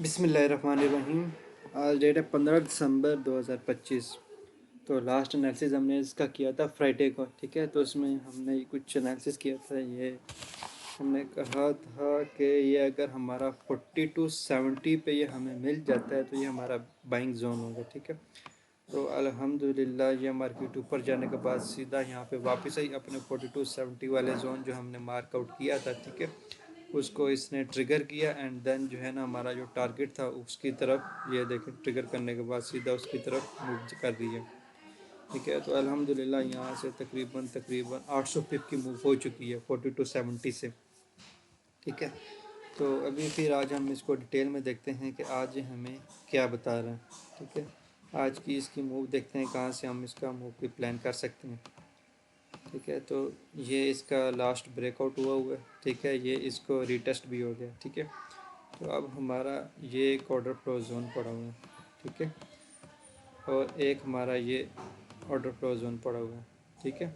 बिस्मिल्लाहिर्रहमानिर्रहीम। आज डेट है 15 दिसंबर 2025। तो लास्ट एनालिसिस हमने इसका किया था फ्राइडे को, ठीक है। तो इसमें हमने कुछ एनालिसिस किया था। ये हमने कहा था कि ये अगर हमारा 40 to 70 पे ये हमें मिल जाता है तो ये हमारा बाइंग जोन होगा, ठीक है। तो अल्हम्दुलिल्लाह ये मार्केट ऊपर जाने के बाद सीधा यहाँ पे वापस आई अपने 40 to 70 वाले जोन जो हमने मार्कआउट किया था, ठीक है, उसको इसने ट्रिगर किया। एंड देन जो है ना हमारा जो टारगेट था उसकी तरफ ये देखें, ट्रिगर करने के बाद सीधा उसकी तरफ मूव कर रही है, ठीक है। तो अल्हम्दुलिल्लाह यहाँ से तकरीबन तकरीबन 800 पिप की मूव हो चुकी है 40 to 70 से, ठीक है। तो अभी फिर आज हम इसको डिटेल में देखते हैं कि आज हमें क्या बता रहा है, ठीक है। आज की इसकी मूव देखते हैं कहाँ से हम इसका मूव की प्लान कर सकते हैं, ठीक है। तो ये इसका लास्ट ब्रेकआउट हुआ है, ठीक है। ये इसको रीटेस्ट भी हो गया, ठीक है। तो अब हमारा ये एक ऑर्डर फ्लो जोन पड़ा हुआ है, ठीक है, और एक हमारा ये ऑर्डर फ्लो जोन पड़ा हुआ है, ठीक है।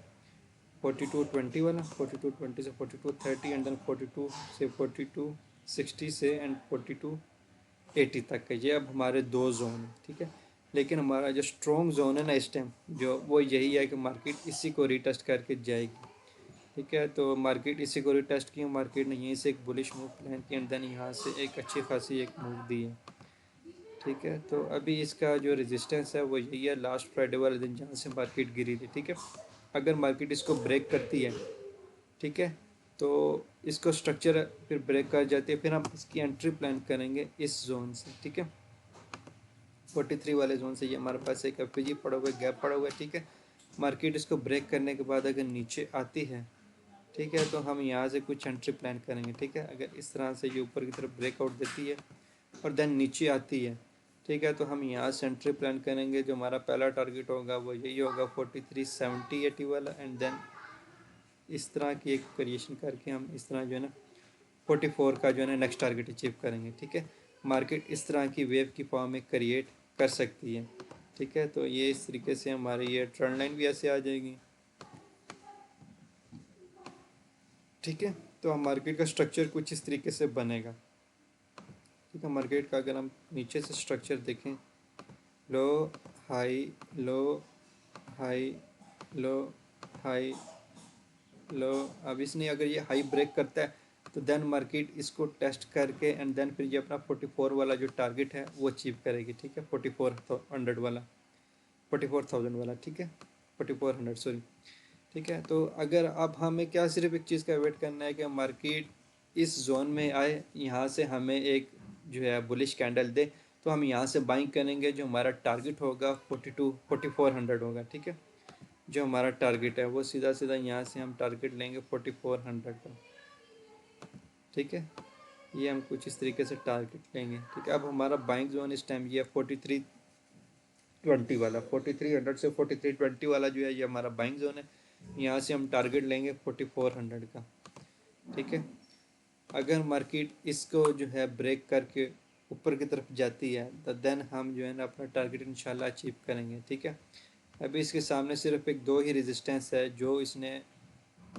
4220 वाला, 4220 से 4230 एंड देन 42 से 4260 से एंड 4280 तक है। ये अब हमारे दो जोन हैं, ठीक है। लेकिन हमारा जो स्ट्रॉन्ग जोन है ना इस टाइम, जो वो यही है कि मार्केट इसी को रीटेस्ट करके जाएगी, ठीक है। तो मार्केट इसी को रिटेस्ट की, मार्केट ने यहीं से एक बुलिश मूव प्लान की एंड देन यहाँ से एक अच्छी खासी एक मूव दी है, ठीक है। तो अभी इसका जो रेजिस्टेंस है वो यही है लास्ट फ्राइडे वाले दिन जहाँ से मार्केट गिरी थी, ठीक है। अगर मार्केट इसको ब्रेक करती है, ठीक है, तो इसको स्ट्रक्चर फिर ब्रेक कर जाती है, फिर हम इसकी एंट्री प्लान करेंगे इस जोन से, ठीक है। 43 वाले जोन से ये हमारे पास एक एफ पड़ा हुआ है, गैप पड़ा हुआ है, ठीक है। मार्केट इसको ब्रेक करने के बाद अगर नीचे आती है, ठीक है, तो हम यहाँ से कुछ एंट्री प्लान करेंगे, ठीक है। अगर इस तरह से ये ऊपर की तरफ ब्रेकआउट देती है और देन नीचे आती है, ठीक है, तो हम यहाँ से एंट्री प्लान करेंगे। जो हमारा पहला टारगेट होगा वो यही होगा 4370 वाला एंड देन इस तरह की एक क्रिएशन करके हम इस तरह जो है ना 44 का जो है ना नेक्स्ट टारगेट अचीव करेंगे, ठीक है। मार्केट इस तरह की वेव की फॉर्म में क्रिएट कर सकती है, ठीक है। तो ये इस तरीके से हमारी ये ट्रेंड लाइन भी ऐसे आ जाएगी, ठीक है। तो हम मार्केट का स्ट्रक्चर कुछ इस तरीके से बनेगा, ठीक है। मार्केट का अगर हम नीचे से स्ट्रक्चर देखें, low high low high low high low. अब इसने अगर ये हाई ब्रेक करता है तो देन मार्केट इसको टेस्ट करके एंड देन फिर ये अपना 44 वाला जो टारगेट है वो अचीव करेगी, ठीक है। 4400 वाला, 44,000 वाला, ठीक है, 4400 सॉरी, ठीक है। तो अगर अब हमें क्या सिर्फ एक चीज़ का वेट करना है कि मार्केट इस जोन में आए, यहाँ से हमें एक जो है बुलिश कैंडल दे, तो हम यहाँ से बाइंग करेंगे। जो हमारा टारगेट होगा 4400 होगा, ठीक है। जो हमारा टारगेट है वो सीधा सीधा यहाँ से हम टारगेट लेंगे 4400 का, ठीक है। ये हम कुछ इस तरीके से टारगेट लेंगे, ठीक है। अब हमारा बाइंग जोन इस टाइम ये 4320 वाला, 4300 से 4320 वाला जो है ये हमारा बाइंग जोन है। यहाँ से हम टारगेट लेंगे 4400 का, ठीक है। अगर मार्केट इसको जो है ब्रेक करके ऊपर की तरफ जाती है तो देन हम जो है ना अपना टारगेट इंशाल्लाह अचीव करेंगे, ठीक है। अभी इसके सामने सिर्फ एक दो ही रेजिस्टेंस है जो इसने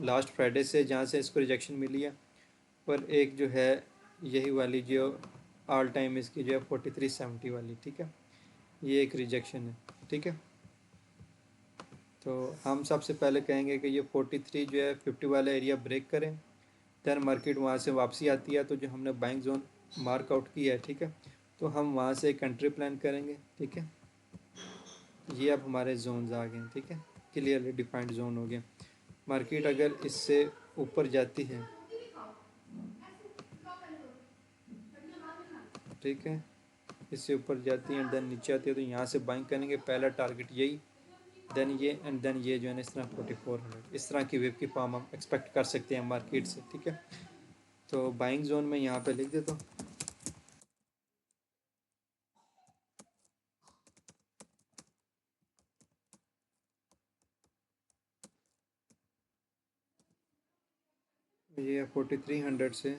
लास्ट फ्राइडे से जहाँ से इसको रिजेक्शन मिली है, पर एक जो है यही वाली जो ऑल टाइम इसकी जो है 4370 वाली, ठीक है, ये एक रिजेक्शन है, ठीक है। तो हम सबसे पहले कहेंगे कि ये 43 जो है 50 वाला एरिया ब्रेक करें, देन मार्केट वहाँ से वापसी आती है तो जो हमने बाइंग जोन मार्क आउट किया है, ठीक है, तो हम वहाँ से एक एंट्री प्लान करेंगे, ठीक है। ये अब हमारे जोन्स आ गए हैं, ठीक है, क्लियरली डिफाइंड जोन हो गया। मार्केट अगर इससे ऊपर जाती है, ठीक है, इससे ऊपर जाती है एंड देन नीचे आती है तो यहाँ से बाइंग करेंगे। पहला टारगेट यही, देन ये एंड देन ये जो है ना इस तरह 4400, इस तरह की वेव की फॉर्म हम एक्सपेक्ट कर सकते हैं मार्केट से, ठीक है। तो बाइंग जोन में यहाँ पे लिख देता हूँ, ये 4300 से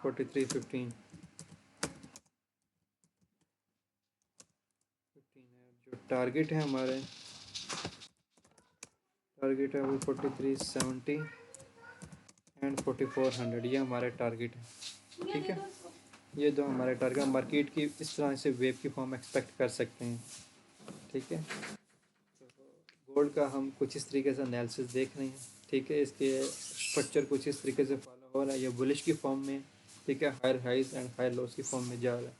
4315 है। जो टारगेट है हमारे, टारगेट है वो 4370 एंड 4400, ये हमारे टारगेट है, ठीक है। ये तो हमारे टारगेट मार्केट की इस तरह से वेव की फॉर्म एक्सपेक्ट कर सकते हैं। ठीक है, तो गोल्ड का हम कुछ इस तरीके से एनालिसिस देख रहे हैं। ठीक है, इसके स्ट्रक्चर कुछ इस तरीके से फॉलो हो रहा है, ये बुलिश की फॉर्म में। ठीक है, higher highs and higher lows की फॉर्म में जा रहा है।